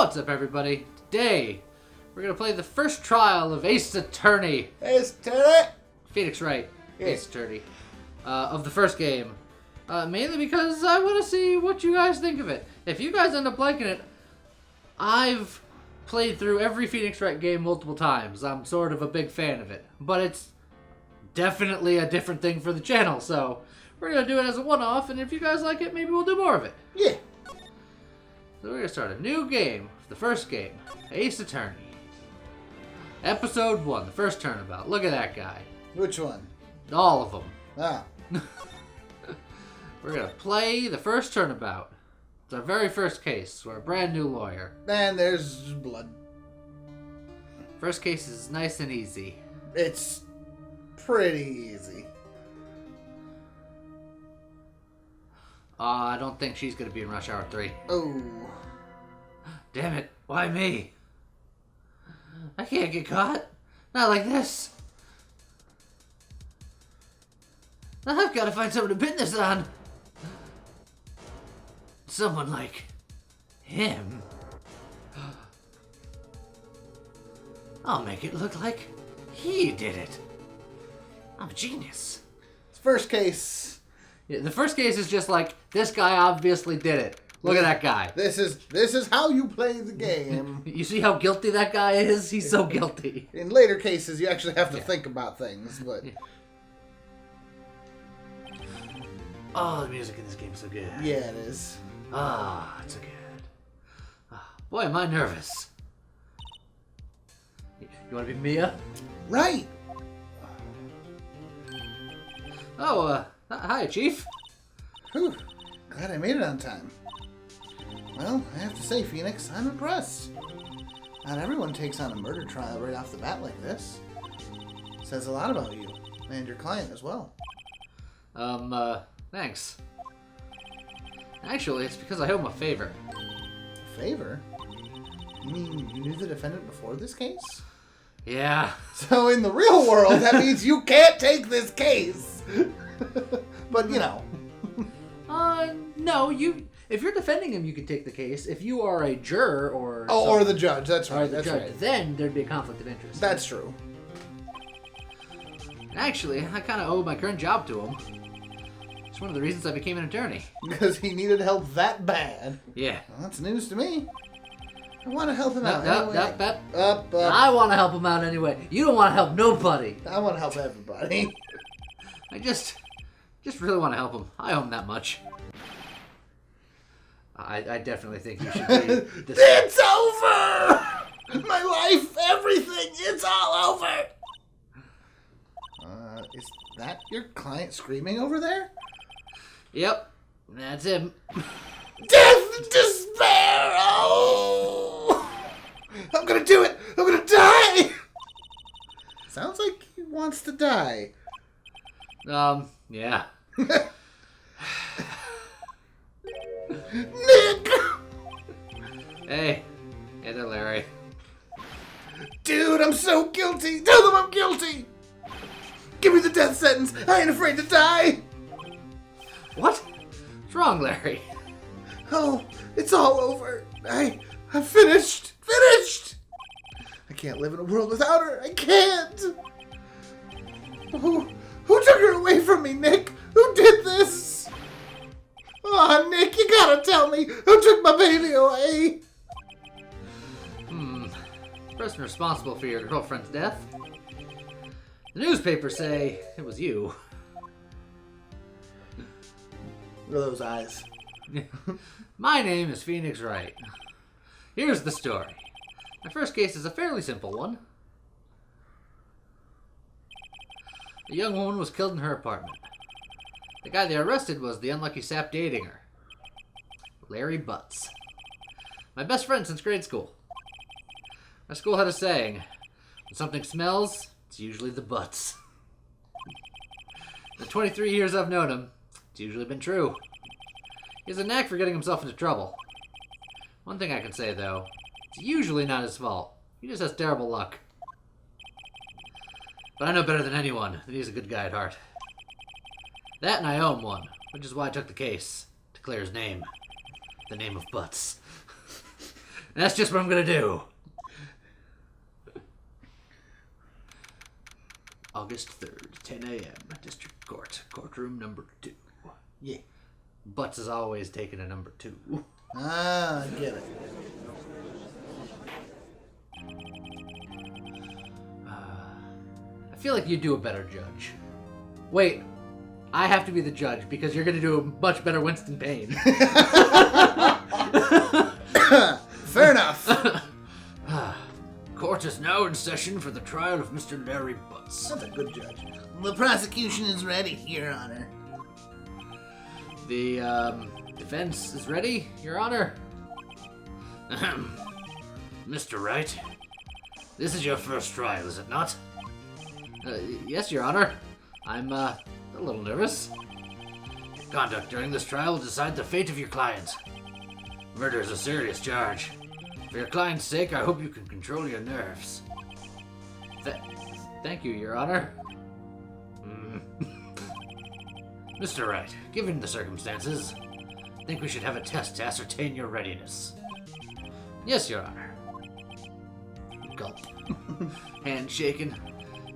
What's up, everybody? Today, we're going to play the first trial of Ace Attorney. Ace Attorney! Phoenix Wright, Yeah. Ace Attorney. Of the first game. Mainly because I want to see what you guys think of it. If you guys end up liking it, I've played through every Phoenix Wright game multiple times. I'm sort of a big fan of it. But it's definitely a different thing for the channel, so we're going to do it as a one-off, and if you guys like it, maybe we'll do more of it. Yeah. So we're going to start a new game. The first game, Ace Attorney. Episode 1, the first turnabout. Look at that guy. Which one? All of them. Ah. We're going to play the first turnabout. It's our very first case. We're a brand new lawyer. And there's blood. First case is nice and easy. It's pretty easy. I don't think she's going to be in Rush Hour 3. Oh. Damn it. Why me? I can't get caught. Not like this. I've got to find someone to pin this on. Someone like him. I'll make it look like he did it. I'm a genius. First case. Yeah, the first case is just like, this guy obviously did it. Look at that guy. This is how you play the game. You see how guilty that guy is? He's so guilty. In later cases, you actually have to think about things, but... Yeah. Oh, the music in this game is so good. Yeah, it is. Ah, it's so good. Boy, am I nervous. You want to be Mia? Right! Oh, hi, Chief. Whew. Glad I made it on time. Well, I have to say, Phoenix, I'm impressed. Not everyone takes on a murder trial right off the bat like this. Says a lot about you, and your client as well. Thanks. Actually, it's because I owe him a favor. Favor? You mean you knew the defendant before this case? Yeah. So in the real world, that means you can't take this case. But, you know. No, if you're defending him, you can take the case. If you are a juror or... or the judge, that's right. That's right. Then there'd be a conflict of interest. That's true. Actually, I kind of owe my current job to him. It's one of the reasons I became an attorney. Because he needed help that bad. Yeah. Well, that's news to me. I want to help him out. Up. I want to help him out anyway. You don't want to help nobody. I want to help everybody. I just really want to help him. I owe him that much. I definitely think you should be... It's over! My life, everything, it's all over! Is that your client screaming over there? Yep, that's him. Death and despair! Oh! I'm gonna do it! I'm gonna die! Sounds like he wants to die. Yeah. Nick! Hey there, Larry. Dude, I'm so guilty! Tell them I'm guilty! Give me the death sentence! I ain't afraid to die! What? What's wrong, Larry? Oh, it's all over. I'm finished! Finished! I can't live in a world without her! I can't! Who took her away from me, Nick? Who did this? Oh, Nick, you gotta tell me who took my baby away! The person responsible for your girlfriend's death? The newspapers say it was you. What are those eyes? My name is Phoenix Wright. Here's the story. My first case is a fairly simple one. A young woman was killed in her apartment. The guy they arrested was the unlucky sap dating her. Larry Butts. My best friend since grade school. My school had a saying, when something smells, it's usually the butts. The 23 years I've known him, it's usually been true. He has a knack for getting himself into trouble. One thing I can say, though, it's usually not his fault. He just has terrible luck. But I know better than anyone that he's a good guy at heart. That and I owe him one, which is why I took the case, to clear his name. The name of Butts. That's just what I'm gonna do. August 3rd, 10 a.m. District Court, courtroom number 2. Yeah. Butts is always taking a number 2. Ah, I get it. I feel like you do a better judge. Wait, I have to be the judge because you're gonna do a much better Winston Payne. Fair enough. Court is now in session for the trial of Mr. Larry Butts. That's a good judge. The prosecution is ready, Your Honor. The defense is ready, Your Honor. Mr. Wright, this is your first trial, is it not? Yes, Your Honor. I'm a little nervous. Conduct during this trial will decide the fate of your client. Murder is a serious charge. For your client's sake, I hope you can control your nerves. Thank you, Your Honor. Mr. Wright, given the circumstances, I think we should have a test to ascertain your readiness. Yes, Your Honor. Gulp. Hand shaking,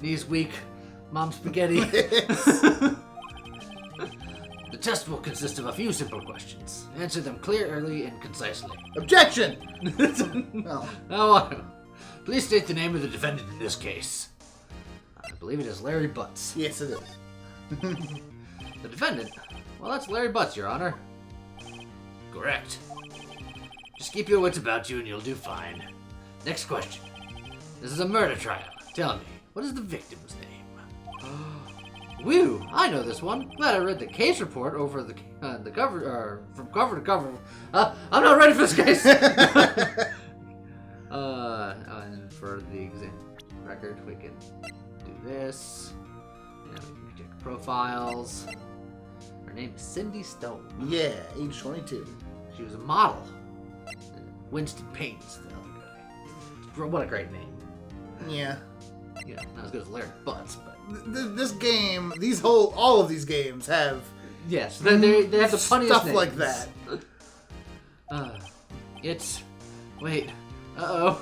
knees weak, mom spaghetti. The test will consist of a few simple questions. Answer them clearly and concisely. Objection! Oh, please state the name of the defendant in this case. I believe it is Larry Butts. Yes, it is. The defendant? Well, that's Larry Butts, Your Honor. Correct. Just keep your wits about you and you'll do fine. Next question. This is a murder trial. Tell me, what is the victim's name? Woo! I know this one. Glad I read the case report over the cover, from cover to cover. I'm not ready for this case. And for the exam record, we can do this. And we can check profiles. Her name is Cindy Stone. Yeah, age 22. She was a model. Winston Payne's the other guy. What a great name. Yeah. You know, not as good as Larry Butts, but this game, all of these games have yes, they have the funniest stuff names. like that. Wait. Uh-oh.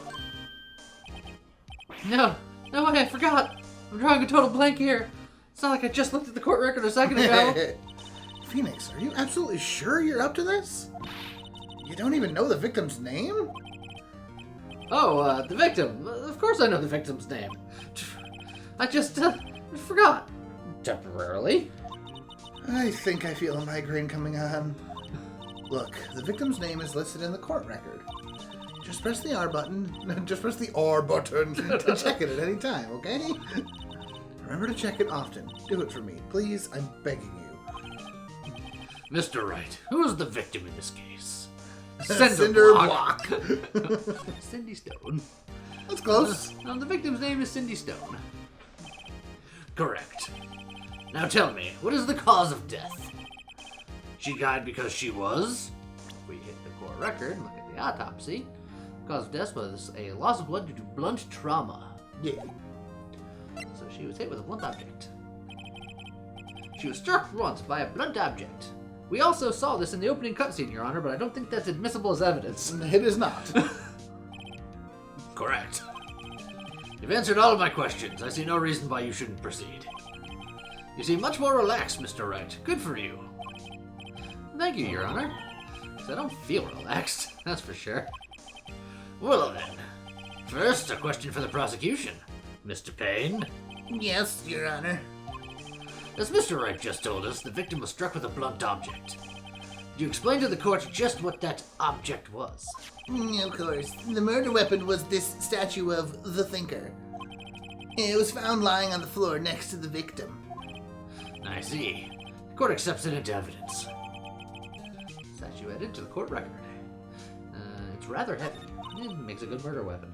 No, way, I forgot. I'm drawing a total blank here. It's not like I just looked at the court record a second ago. Phoenix, are you absolutely sure you're up to this? You don't even know the victim's name? Oh, the victim. Of course I know the victim's name. I just forgot. Temporarily. I think I feel a migraine coming on. Look, the victim's name is listed in the court record. Just press the R button. Just press the R button to check it at any time, okay? Remember to check it often. Do it for me. Please, I'm begging you. Mr. Wright, who is the victim in this case? Cinder Block. Cindy Stone. That's close. The victim's name is Cindy Stone. Correct. Now tell me, what is the cause of death? She died because she was... If we hit the court record and look at the autopsy, the cause of death was a loss of blood due to blunt trauma. Yeah. So she was hit with a blunt object. She was struck once by a blunt object. We also saw this in the opening cutscene, Your Honor, but I don't think that's admissible as evidence. It is not. Correct. You've answered all of my questions. I see no reason why you shouldn't proceed. You seem much more relaxed, Mr. Wright. Good for you. Thank you, Your Honor. 'Cause I don't feel relaxed, that's for sure. Well then, first a question for the prosecution. Mr. Payne? Yes, Your Honor. As Mr. Wright just told us, the victim was struck with a blunt object. Could you explain to the court just what that object was? Of course. The murder weapon was this statue of the Thinker. It was found lying on the floor next to the victim. I see. The court accepts it into evidence. Statue added to the court record. It's rather heavy. It makes a good murder weapon.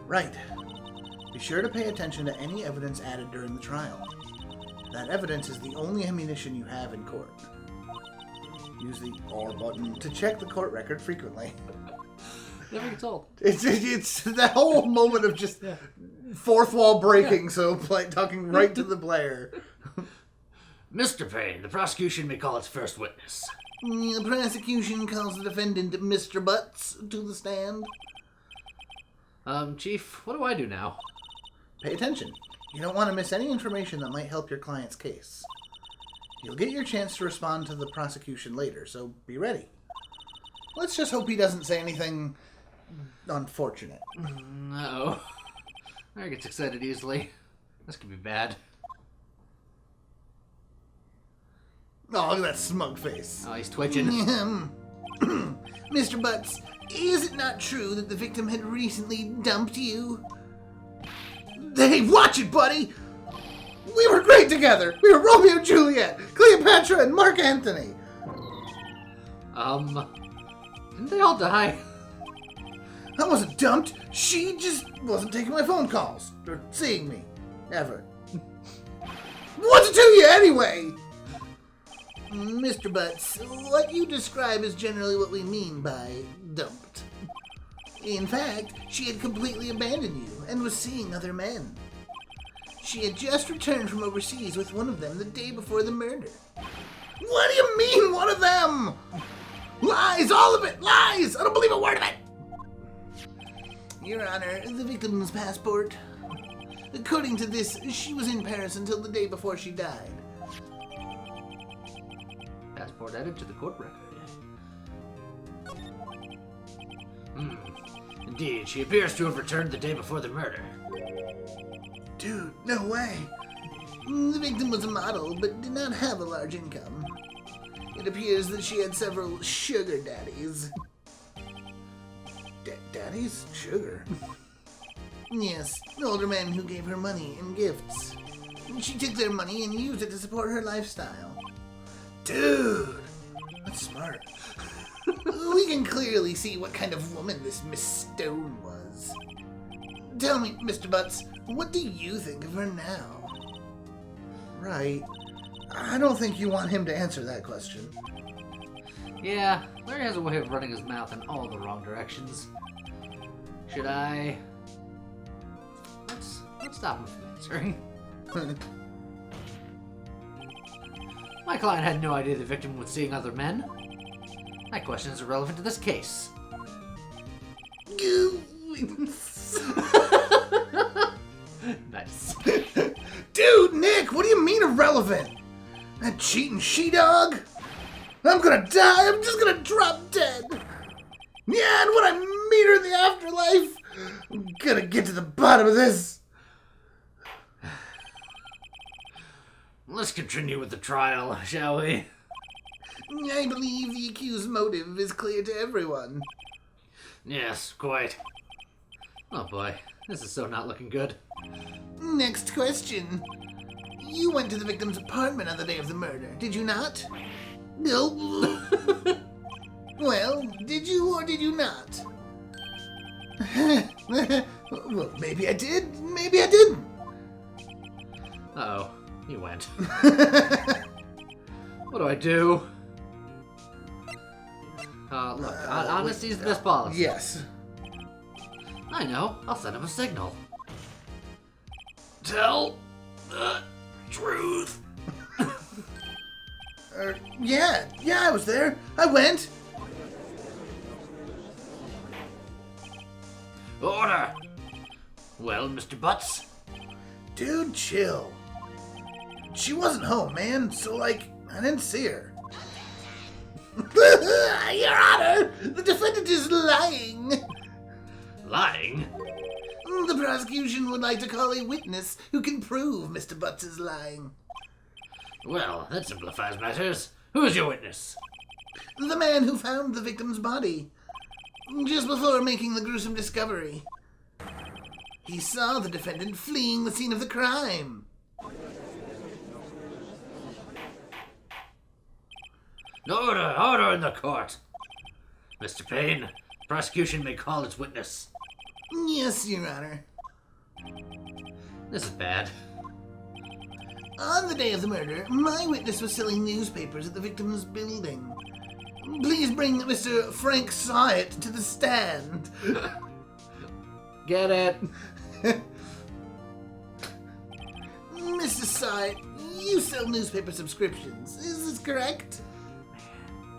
Right. Be sure to pay attention to any evidence added during the trial. That evidence is the only ammunition you have in court. Use the R button to check the court record frequently. Never gets old. It's that whole moment of just fourth wall breaking, so talking right to the player. Mr. Payne, the prosecution may call its first witness. The prosecution calls the defendant Mr. Butts to the stand. Chief, what do I do now? Pay attention. You don't want to miss any information that might help your client's case. You'll get your chance to respond to the prosecution later, so be ready. Let's just hope he doesn't say anything unfortunate. No. I get excited easily. This could be bad. Oh, look at that smug face. Oh, he's twitching. Mr. Butts, is it not true that the victim had recently dumped you? Hey, watch it, buddy! We were great together! We were Romeo and Juliet, Cleopatra and Mark Antony! Didn't they all die? I wasn't dumped. She just wasn't taking my phone calls. Or seeing me. Ever. What's it to you anyway? Mr. Butts, what you describe is generally what we mean by dumped. In fact, she had completely abandoned you and was seeing other men. She had just returned from overseas with one of them the day before the murder. What do you mean, one of them? Lies, all of it, lies! I don't believe a word of it! Your Honor, the victim's passport. According to this, she was in Paris until the day before she died. Passport added to the court record. Indeed, she appears to have returned the day before the murder. Dude, no way. The victim was a model, but did not have a large income. It appears that she had several sugar daddies. Daddies? Sugar? Yes, older men who gave her money and gifts. She took their money and used it to support her lifestyle. Dude! That's smart. We can clearly see what kind of woman this Miss Stone was. Tell me, Mr. Butts, what do you think of her now? Right. I don't think you want him to answer that question. Yeah, Larry has a way of running his mouth in all the wrong directions. Should I... Let's stop him from answering. My client had no idea the victim was seeing other men. That question is irrelevant to this case. Nice. Dude, Nick, what do you mean irrelevant? That cheating she-dog? I'm gonna die. I'm just gonna drop dead. Yeah, and when I meet her in the afterlife, I'm gonna get to the bottom of this. Let's continue with the trial, shall we? I believe the accused's motive is clear to everyone. Yes, quite. Oh boy, this is so not looking good. Next question. You went to the victim's apartment on the day of the murder, did you not? No. Well, did you or did you not? Well, maybe I did, maybe I didn't. Uh-oh, he went. What do I do? Look, honesty is the best policy. Yes. I know, I'll send him a signal. Tell the truth. Yeah, I was there. I went. Order! Well, Mr. Butts? Dude, chill. She wasn't home, man, so, I didn't see her. Your Honor, the defendant is lying. Lying? The prosecution would like to call a witness who can prove Mr. Butts is lying. Well, that simplifies matters. Who is your witness? The man who found the victim's body, just before making the gruesome discovery. He saw the defendant fleeing the scene of the crime. Order in the court. Mr. Payne, the prosecution may call its witness. Yes, Your Honor. This is bad. On the day of the murder, my witness was selling newspapers at the victim's building. Please bring Mr. Frank Syatt to the stand. Get it? Mr. Syatt, you sell newspaper subscriptions. Is this correct?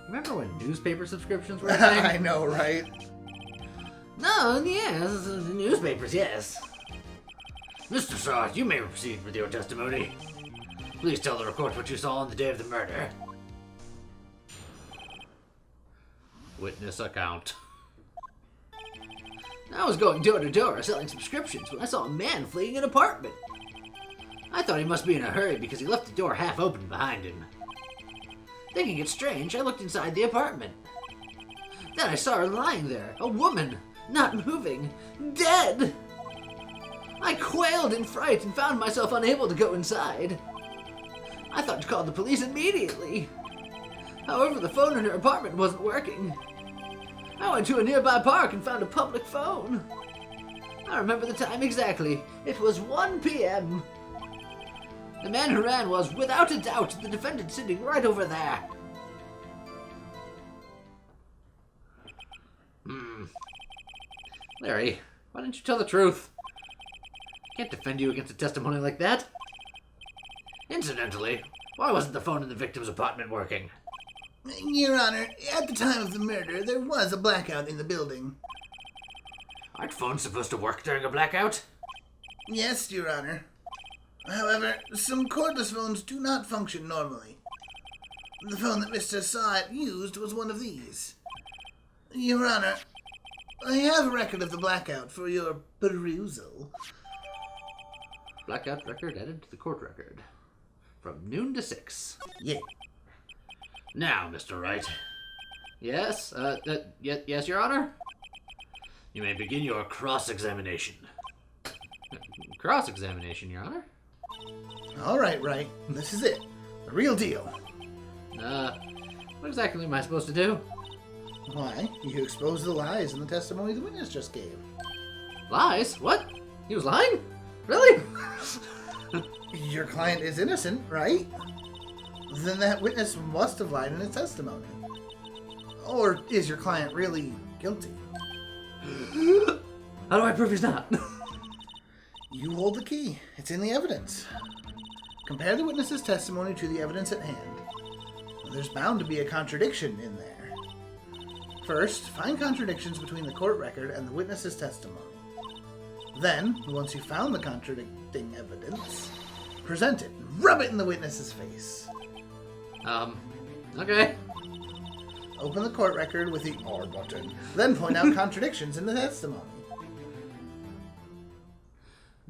Remember when newspaper subscriptions were a thing? I know, right? No, yes, the newspapers, yes. Mr. Sarge, you may proceed with your testimony. Please tell the court what you saw on the day of the murder. Witness account. I was going door to door selling subscriptions when I saw a man fleeing an apartment. I thought he must be in a hurry because he left the door half open behind him. Thinking it strange, I looked inside the apartment. Then I saw her lying there, a woman, not moving, dead. I quailed in fright and found myself unable to go inside. I thought to call the police immediately. However, the phone in her apartment wasn't working. I went to a nearby park and found a public phone. I remember the time exactly. It was 1 p.m. The man who ran was, without a doubt, the defendant sitting right over there. Larry, why didn't you tell the truth? I can't defend you against a testimony like that. Incidentally, why wasn't the phone in the victim's apartment working? Your Honor, at the time of the murder, there was a blackout in the building. Aren't phones supposed to work during a blackout? Yes, Your Honor. However, some cordless phones do not function normally. The phone that Mr. Sott used was one of these. Your Honor, I have a record of the blackout for your perusal. Blackout record added to the court record. From noon to 6. Yeah. Now, Mr. Wright. Yes, yes, Your Honor? You may begin your cross-examination. Cross-examination, Your Honor? All right, Wright. This is it. The real deal. What exactly am I supposed to do? Why, you exposed the lies in the testimony the witness just gave. Lies? What? He was lying? Really? Your client is innocent, right? Then that witness must have lied in his testimony. Or is your client really guilty? How do I prove he's not? You hold the key. It's in the evidence. Compare the witness's testimony to the evidence at hand. There's bound to be a contradiction in there. First, find contradictions between the court record and the witness's testimony. Then, once you've found the contradicting evidence, present it and rub it in the witness's face. Okay. Open the court record with the R button. Then point out contradictions in the testimony.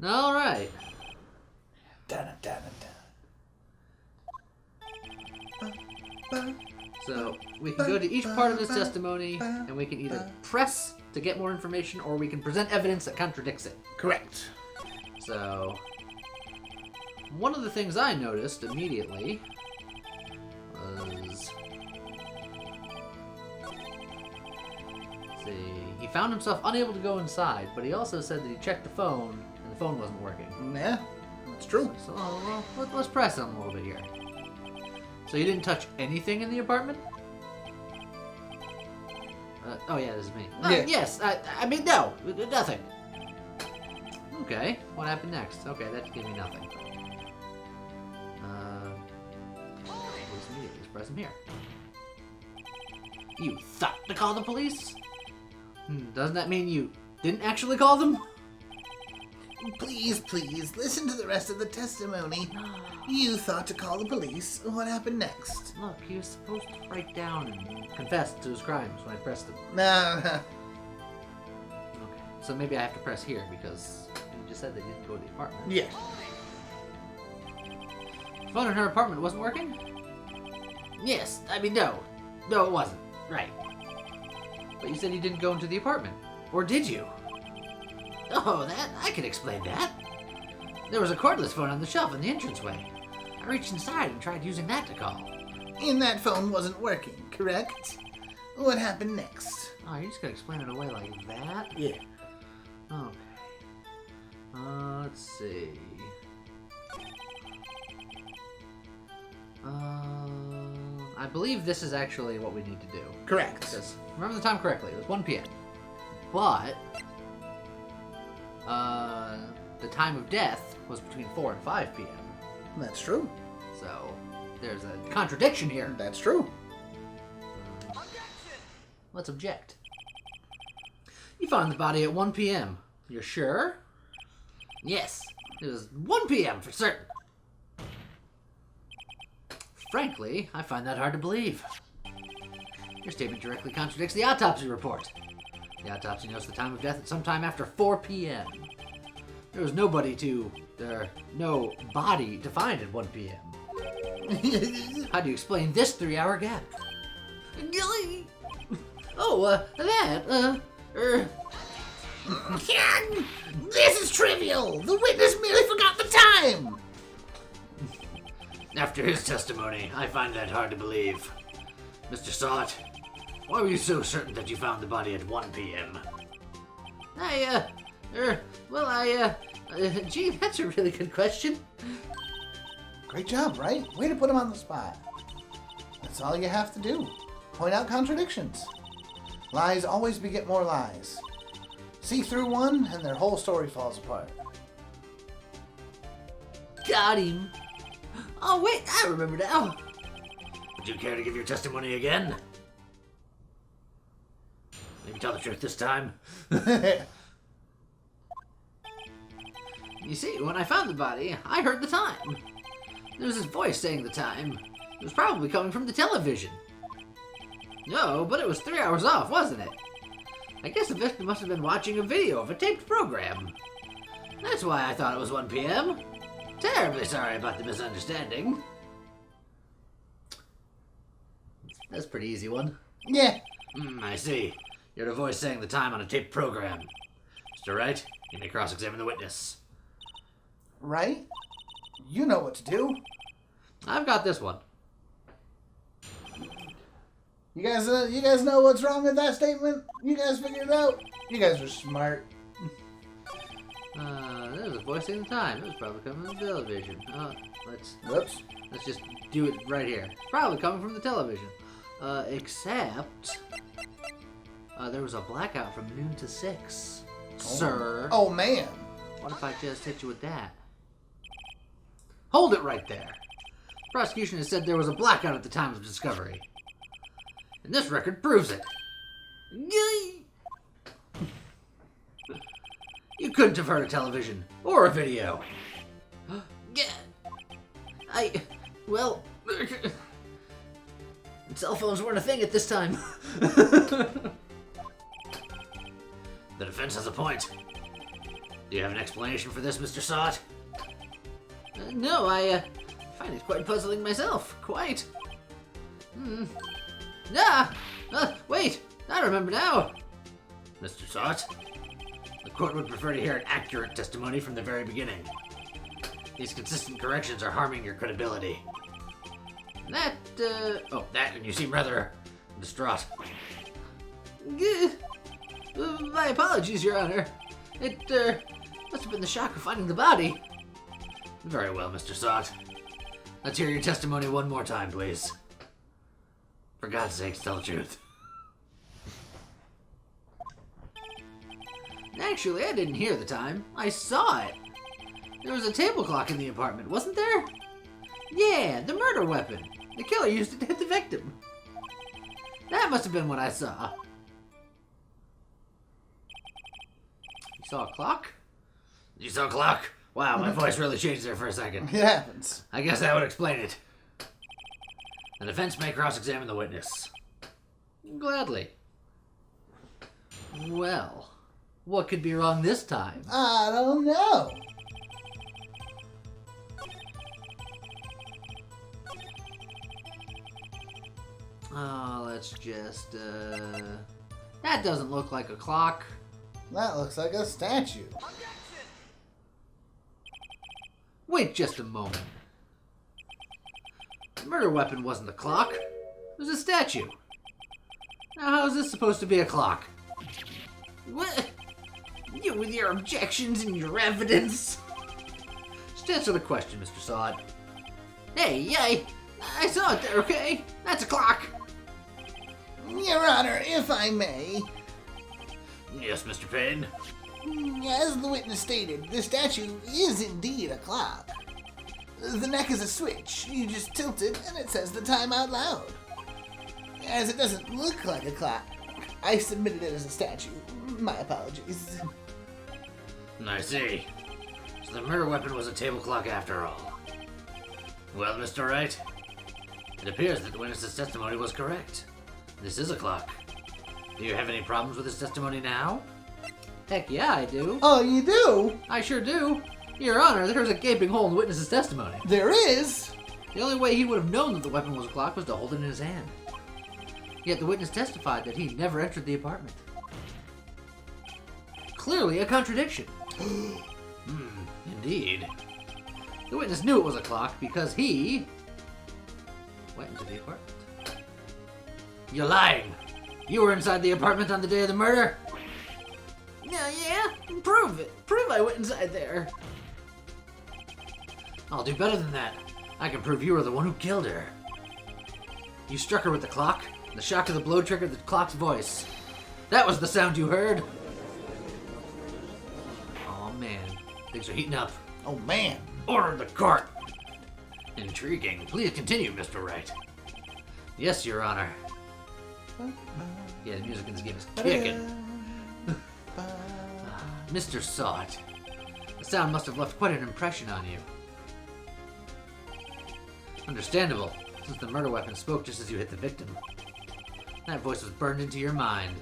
All right. So we can go to each part of this testimony, and we can either press to get more information, or we can present evidence that contradicts it. Correct. So one of the things I noticed immediately was, let's see, he found himself unable to go inside, but he also said that he checked the phone, and the phone wasn't working. Yeah, that's true. So let's press him a little bit here. So you didn't touch anything in the apartment? Oh yeah, this is me. Yeah. Yes, I mean, no, nothing. Okay, what happened next? Okay, that gave me nothing. Let's press him here. You thought to call the police? Doesn't that mean you didn't actually call them? Please, listen to the rest of the testimony. You thought to call the police. What happened next? Look, he was supposed to write down and confess to his crimes when I pressed him. Nah. Okay, so maybe I have to press here because you just said that you didn't go to the apartment. Yeah. The phone in her apartment wasn't working? Yes, I mean, no, it wasn't. Right. But you said you didn't go into the apartment. Or did you? Oh, I can explain that. There was a cordless phone on the shelf in the entranceway. I reached inside and tried using that to call. And that phone wasn't working, correct? What happened next? Oh, you're just gonna explain it away like that? Yeah. Okay. Let's see. I believe this is actually what we need to do. Correct. Because, remember the time correctly, it was 1 p.m. But the time of death was between 4 and 5 p.m. That's true. So there's a contradiction here. That's true. Let's object. You found the body at 1 p.m. You're sure? Yes, it was 1 p.m. for certain. Frankly, I find that hard to believe. Your statement directly contradicts the autopsy report. The autopsy notes the time of death at sometime after 4 p.m. There was no body to find at 1 p.m. How do you explain this 3-hour gap? This is trivial! The witness merely forgot the time! After his testimony, I find that hard to believe. Mr. Sot, why were you so certain that you found the body at 1 p.m.? Gee, that's a really good question. Great job, Wright. Way to put him on the spot. That's all you have to do. Point out contradictions. Lies always beget more lies. See through one, and their whole story falls apart. Got him. Oh, wait, I remember now. Would you care to give your testimony again? Maybe tell the truth this time. You see, when I found the body, I heard the time. There was his voice saying the time. It was probably coming from the television. No, but it was 3 hours off, wasn't it? I guess the victim must have been watching a video of a taped program. That's why I thought it was 1 p.m. Terribly sorry about the misunderstanding. That's a pretty easy one. Yeah. I see. You heard a voice saying the time on a taped program. Mr. Wright, you may cross-examine the witness. Right? You know what to do. I've got this one. You guys know what's wrong with that statement? You guys figured it out? You guys are smart. There's a voice saying the time. It was probably coming from the television. Whoops. Let's just do it right here. Probably coming from the television. Except there was a blackout from noon to 6. Sir. Oh, man. What if I just hit you with that? Hold it right there. Prosecution has said there was a blackout at the time of discovery. And this record proves it. You couldn't have heard a television or a video. Well, cell phones weren't a thing at this time. The defense has a point. Do you have an explanation for this, Mr. Sot? No, I find it quite puzzling myself. Quite. Wait, I remember now. Mr. Sot, the court would prefer to hear an accurate testimony from the very beginning. These consistent corrections are harming your credibility. That, and you seem rather distraught. My apologies, Your Honor. It, must have been the shock of finding the body. Very well, Mr. Sot. Let's hear your testimony one more time, please. For God's sake, tell the truth. Actually, I didn't hear the time. I saw it. There was a table clock in the apartment, wasn't there? Yeah, the murder weapon. The killer used it to hit the victim. That must have been what I saw. You saw a clock? You saw a clock? Wow, my voice really changed there for a second. It happens. I guess that would explain it. The defense may cross-examine the witness. Gladly. Well, what could be wrong this time? I don't know. Oh, let's just, that doesn't look like a clock. That looks like a statue. Wait just a moment. The murder weapon wasn't a clock. It was a statue. Now how is this supposed to be a clock? What? You with your objections and your evidence? Just answer the question, Mr. Sod. Hey, I saw it there, okay? That's a clock. Your Honor, if I may. Yes, Mr. Payne. As the witness stated, the statue is indeed a clock. The neck is a switch. You just tilt it and it says the time out loud. As it doesn't look like a clock. I submitted it as a statue. My apologies. I see. So the murder weapon was a table clock after all. Well, Mr. Wright, it appears that the witness's testimony was correct. This is a clock. Do you have any problems with his testimony now? Heck yeah, I do. Oh, you do? I sure do. Your Honor, there's a gaping hole in the witness's testimony. There is? The only way he would have known that the weapon was a clock was to hold it in his hand. Yet the witness testified that he never entered the apartment. Clearly a contradiction. Indeed. The witness knew it was a clock because he went into the apartment. You're lying. You were inside the apartment on the day of the murder? Yeah? Prove it. Prove I went inside there. I'll do better than that. I can prove you were the one who killed her. You struck her with the clock. The shock of the blow triggered the clock's voice. That was the sound you heard. Oh man, things are heating up. Oh man. Order in the court. Intriguing. Please continue, Mr. Wright. Yes, Your Honor. Yeah, the music in this game is kicking. Mr. Sot, the sound must have left quite an impression on you. Understandable, since the murder weapon spoke just as you hit the victim. That voice was burned into your mind.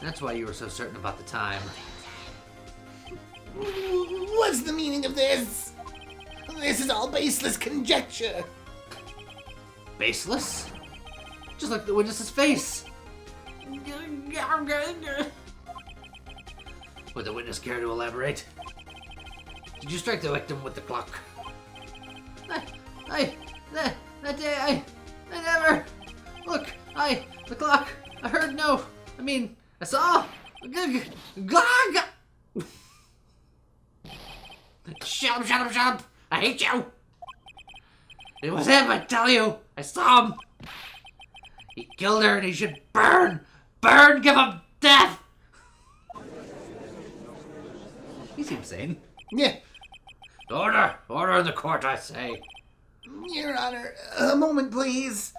That's why you were so certain about the time. What's the meaning of this? This is all baseless conjecture. Baseless? Just like the witness's face. Would the witness care to elaborate? Did you strike the victim with the clock? That day I never. Look, the clock. I heard no. I mean, I saw. Shut up. I hate you. It was him, I tell you. I saw him. He killed her and he should burn. Burn, give him death. He seems sane. Yeah. Order in the court, I say. Your Honor, a moment, please.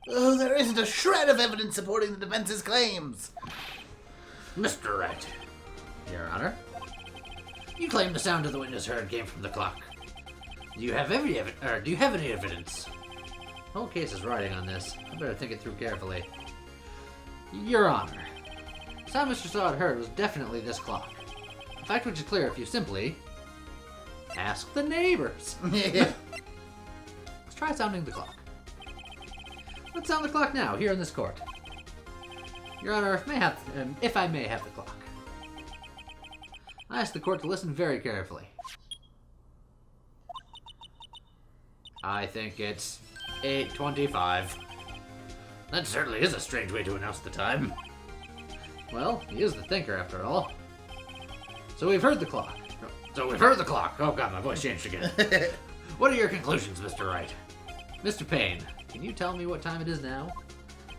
Oh, there isn't a shred of evidence supporting the defense's claims. Mr. Wright. Your Honor. You claim the sound of the witness heard came from the clock. Do you have any evidence? The whole case is riding on this. I better think it through carefully. Your Honor. The sound Mr. Sod heard was definitely this clock. A fact which is clear if you simply ask the neighbors. Yeah. Let's try sounding the clock. Let's sound the clock now, here in this court. Your Honor, if I may have the clock. I ask the court to listen very carefully. I think it's 8:25. That certainly is a strange way to announce the time. Well, he is the thinker after all. So we've heard the clock. Oh god, my voice changed again. What are your conclusions, Mr. Wright? Mr. Payne, can you tell me what time it is now?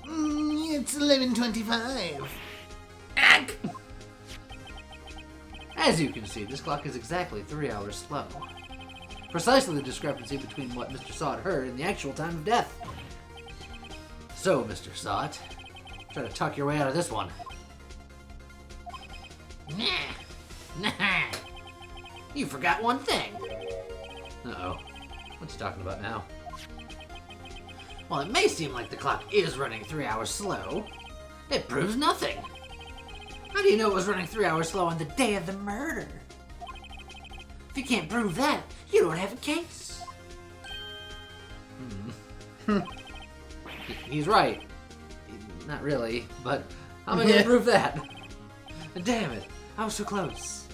It's 11:25. As you can see, this clock is exactly 3 hours slow. Precisely the discrepancy between what Mr. Sot heard and the actual time of death. So, Mr. Sot, try to talk your way out of this one. You forgot one thing. Uh-oh. What's he talking about now? While it may seem like the clock is running 3 hours slow, it proves nothing. How do you know it was running 3 hours slow on the day of the murder? If you can't prove that, you don't have a case. He's right. Not really, but how am I going to prove that? Damn it, I was so close.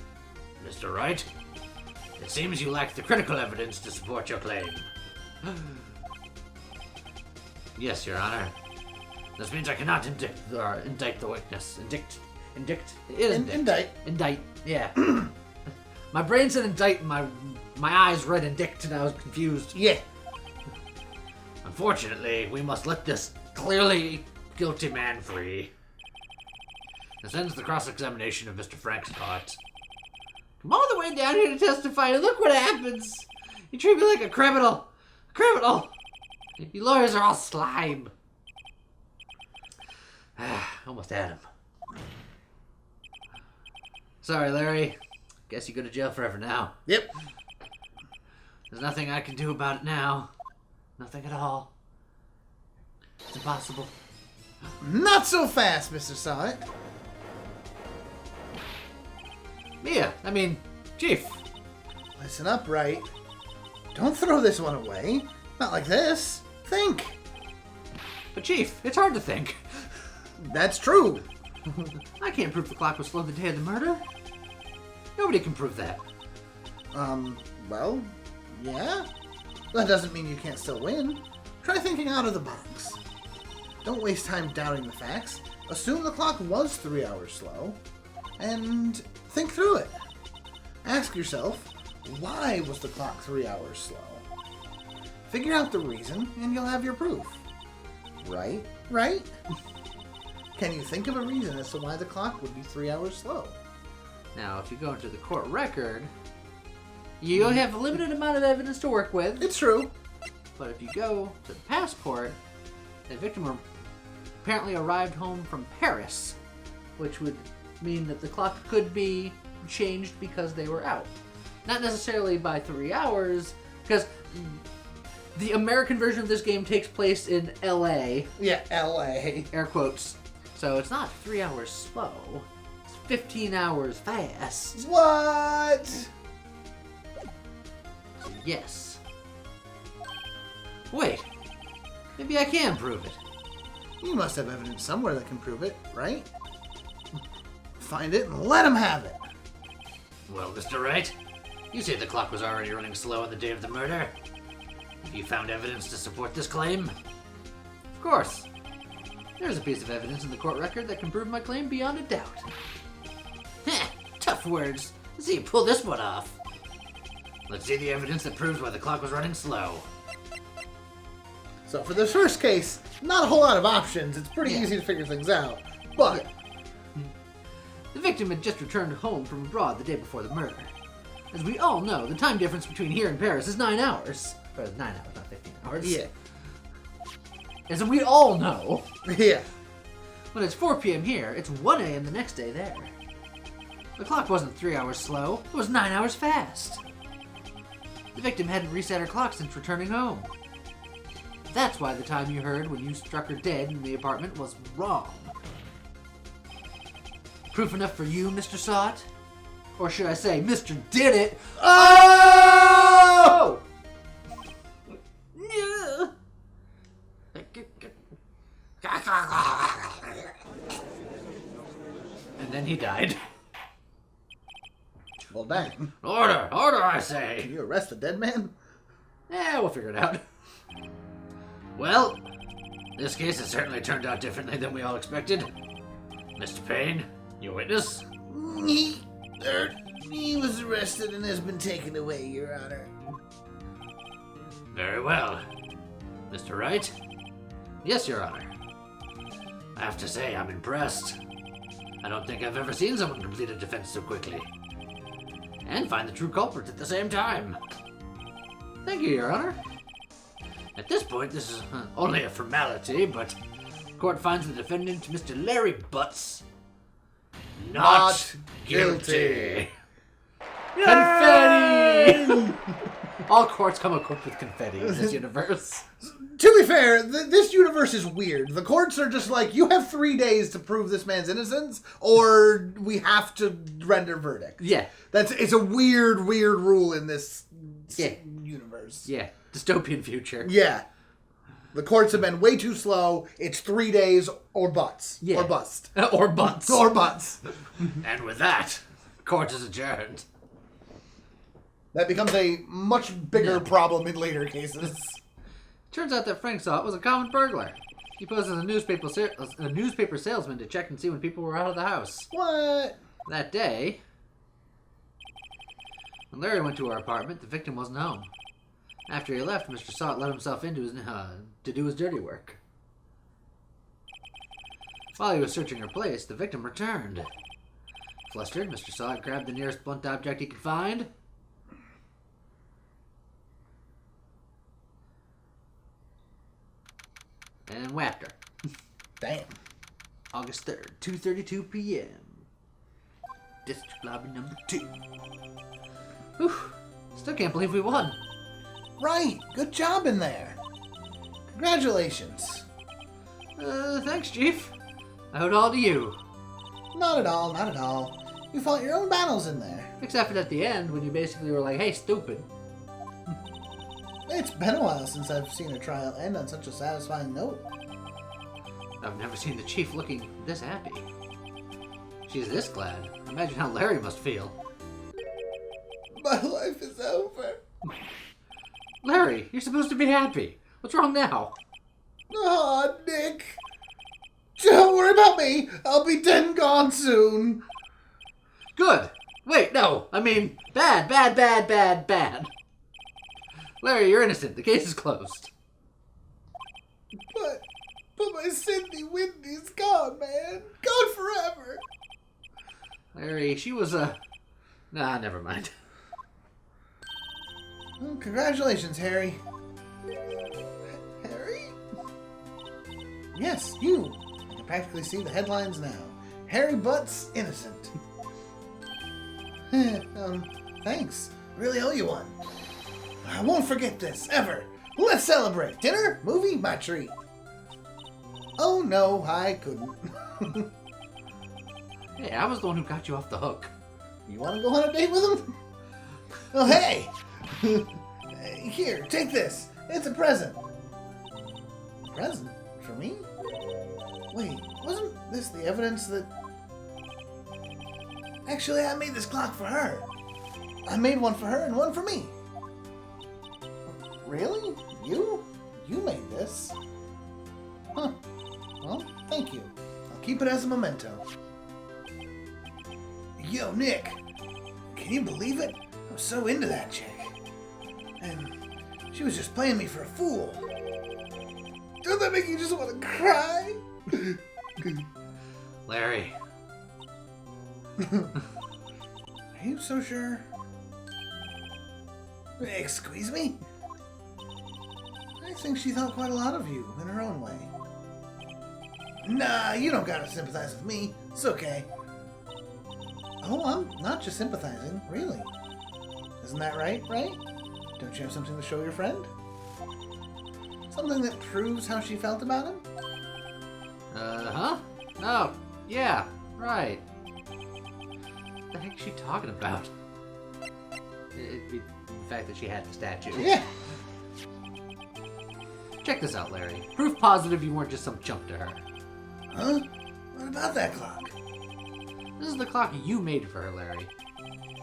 Mr. Wright, it seems you lack the critical evidence to support your claim. Yes, Your Honor. This means I cannot indict the witness. Indict, yeah. My brain said indict, my eyes read indict, and I was confused. Yeah. Unfortunately, we must let this clearly guilty man free. This ends the cross-examination of Mr. Frank Scott. Come all the way down here to testify, and look what happens! You treat me like a criminal! A criminal! You lawyers are all slime. Almost had him. Sorry, Larry. Guess you go to jail forever now. Yep. There's nothing I can do about it now. Nothing at all. It's impossible. Not so fast, Mr. Sonic. Chief. Listen up, Wright. Don't throw this one away. Not like this. Think. But Chief, it's hard to think. That's true. I can't prove the clock was slow the day of the murder. Nobody can prove that. Well, yeah. That doesn't mean you can't still win. Try thinking out of the box. Don't waste time doubting the facts. Assume the clock was 3 hours slow, and think through it. Ask yourself, why was the clock 3 hours slow? Figure out the reason, and you'll have your proof. Right? Right? Can you think of a reason as to why the clock would be 3 hours slow? Now, if you go into the court record, you only have a limited amount of evidence to work with. It's true. But if you go to the passport, the victim apparently arrived home from Paris, which would mean that the clock could be changed because they were out. Not necessarily by 3 hours, because the American version of this game takes place in LA. Yeah, LA. Air quotes. So it's not 3 hours slow. It's 15 hours fast. What? So yes. Wait. Maybe I can prove it. You must have evidence somewhere that can prove it, right? Find it and let him have it. Well, Mr. Wright, you say the clock was already running slow on the day of the murder. Have you found evidence to support this claim? Of course. There's a piece of evidence in the court record that can prove my claim beyond a doubt. Heh, tough words. Let's see you pull this one off. Let's see the evidence that proves why the clock was running slow. So for this first case, not a whole lot of options. It's pretty easy to figure things out. But the victim had just returned home from abroad the day before the murder. As we all know, the time difference between here and Paris is 9 hours. Or 9 hours, not 15 hours. yeah. As we all know, Yeah. when it's 4 p.m. here, it's 1 a.m. the next day there. The clock wasn't 3 hours slow, it was 9 hours fast. The victim hadn't reset her clock since returning home. That's why the time you heard when you struck her dead in the apartment was wrong. Proof enough for you, Mr. Sot? Or should I say, Mr. Did It? Oh! And then he died. Well, dang. Order, I say. Can you arrest a dead man? We'll figure it out. Well, this case has certainly turned out differently than we all expected. Mr. Payne, your witness? He was arrested and has been taken away, Your Honor. Very well. Mr. Wright? Yes, Your Honor. I have to say, I'm impressed. I don't think I've ever seen someone complete a defense so quickly. And find the true culprit at the same time. Thank you, Your Honor. At this point, this is only a formality, but the court finds the defendant, Mr. Larry Butts, not guilty. Confetti! All courts come equipped with confetti in this universe. To be fair, this universe is weird. The courts are just like, you have 3 days to prove this man's innocence, or we have to render verdict. Yeah. It's a weird rule in this universe. Yeah. Dystopian future. Yeah. The courts have been way too slow. It's 3 days or butts. Yeah. Or bust. Or butts. Or butts. And with that, court is adjourned. That becomes a much bigger problem in later cases. Turns out that Frank Salt was a common burglar. He posed as a newspaper salesman to check and see when people were out of the house. What? That day, when Larry went to our apartment, the victim wasn't home. After he left, Mr. Salt let himself into to do his dirty work. While he was searching her place, the victim returned. Flustered, Mr. Salt grabbed the nearest blunt object he could find and whacked her. Damn. August 3rd, 2:32 p.m. District Lobby number 2. Whew. Still can't believe we won. Right, good job in there. Congratulations. Thanks, Chief. I owe it all to you. Not at all, not at all. You fought your own battles in there. Except for at the end, when you basically were like, hey, stupid. It's been a while since I've seen a trial end on such a satisfying note. I've never seen the Chief looking this happy. She's this glad. Imagine how Larry must feel. My life is over. Larry, you're supposed to be happy. What's wrong now? Aw, Nick. Don't worry about me. I'll be dead and gone soon. Good. Wait, no. I mean, bad, bad, bad, bad, bad. Larry, you're innocent. The case is closed. But my Cindy Windy's gone, man. Gone forever. Larry, she was Nah, never mind. Well, congratulations, Harry. Harry? Yes, you. I can practically see the headlines now. Harry Butts innocent. Thanks. Really owe you one. I won't forget this, ever. Let's celebrate. Dinner? Movie? My treat. Oh, no, I couldn't. Hey, I was the one who got you off the hook. You want to go on a date with him? Oh, hey! Here, take this. It's a present. A present? For me? Wait, wasn't this the evidence that... Actually, I made this clock for her. I made one for her and one for me. Really? You? You made this? Huh. Well, thank you. I'll keep it as a memento. Yo, Nick. Can you believe it? I was so into that chick. And she was just playing me for a fool. Don't that make you just want to cry? Larry. Are you so sure? Excuse me? I think she thought quite a lot of you in her own way. Nah, you don't gotta sympathize with me. It's okay. Oh, I'm not just sympathizing, really. Isn't that right, right? Don't you have something to show your friend? Something that proves how she felt about him? Huh? Oh, yeah, right. What the heck is she talking about? It'd be the fact that she had the statue. Yeah. Check this out, Larry. Proof positive you weren't just some chump to her. Huh? What about that clock? This is the clock you made for her, Larry.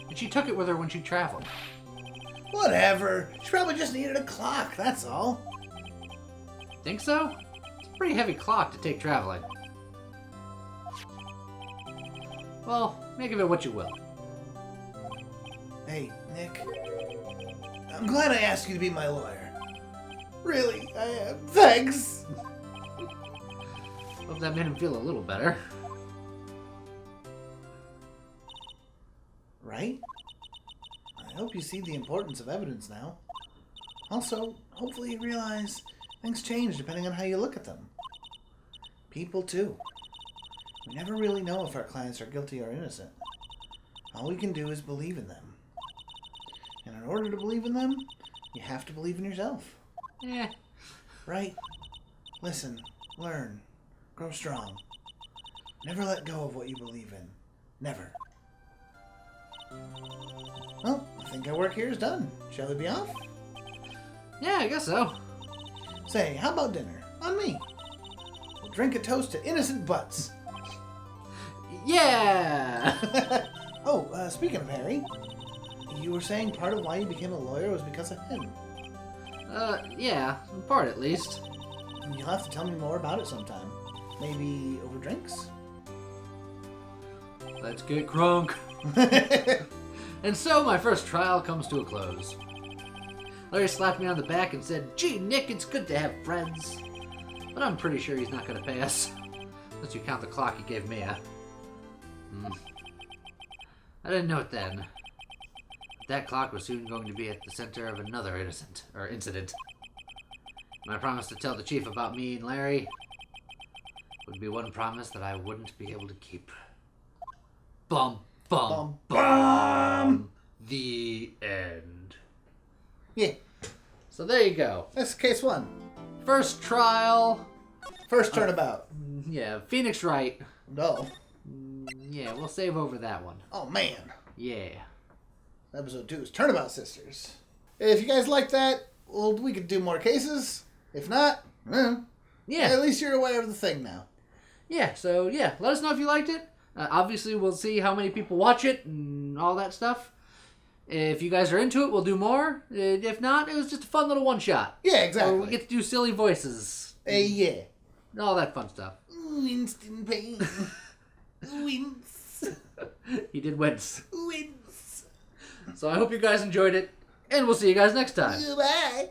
And she took it with her when she traveled. Whatever. She probably just needed a clock, that's all. Think so? It's a pretty heavy clock to take traveling. Well, make of it what you will. Hey, Nick. I'm glad I asked you to be my lawyer. Really, I am. Thanks! Hope that made him feel a little better. Right? I hope you see the importance of evidence now. Also, hopefully you realize things change depending on how you look at them. People, too. We never really know if our clients are guilty or innocent. All we can do is believe in them. And in order to believe in them, you have to believe in yourself. Yeah. Right? Listen, learn, grow strong. Never let go of what you believe in. Never. Well, I think our work here is done. Shall we be off? Yeah, I guess so. Say, how about dinner? On me. We'll drink a toast to innocent butts. Yeah! Speaking of Harry, you were saying part of why you became a lawyer was because of him. Yeah, in part at least. You'll have to tell me more about it sometime. Maybe over drinks? Let's get crunk. And so my first trial comes to a close. Larry slapped me on the back and said, "Gee, Nick, it's good to have friends." But I'm pretty sure he's not going to pay us. Unless you count the clock he gave Mia. I didn't know it then. But that clock was soon going to be at the center of another incident. My promise to tell the chief about me and Larry would be one promise that I wouldn't be able to keep. Bum. Bum, Bum, bum. The end. Yeah, So there you go. that's case 1. First trial. First turnabout. Yeah, Phoenix Wright. No. Yeah, we'll save over that one. Oh, man. Yeah. Episode 2 is Turnabout Sisters. If you guys like that, well, we could do more cases. If not, Yeah. at least you're aware of the thing now. Yeah, so yeah, let us know if you liked it. Obviously, we'll see how many people watch it and all that stuff. If you guys are into it, we'll do more. If not, it was just a fun little one-shot. Yeah, exactly. Where we get to do silly voices. Yeah. All that fun stuff. Winston Payne. Wince. He did wince. Wince. So I hope you guys enjoyed it, and we'll see you guys next time. Goodbye.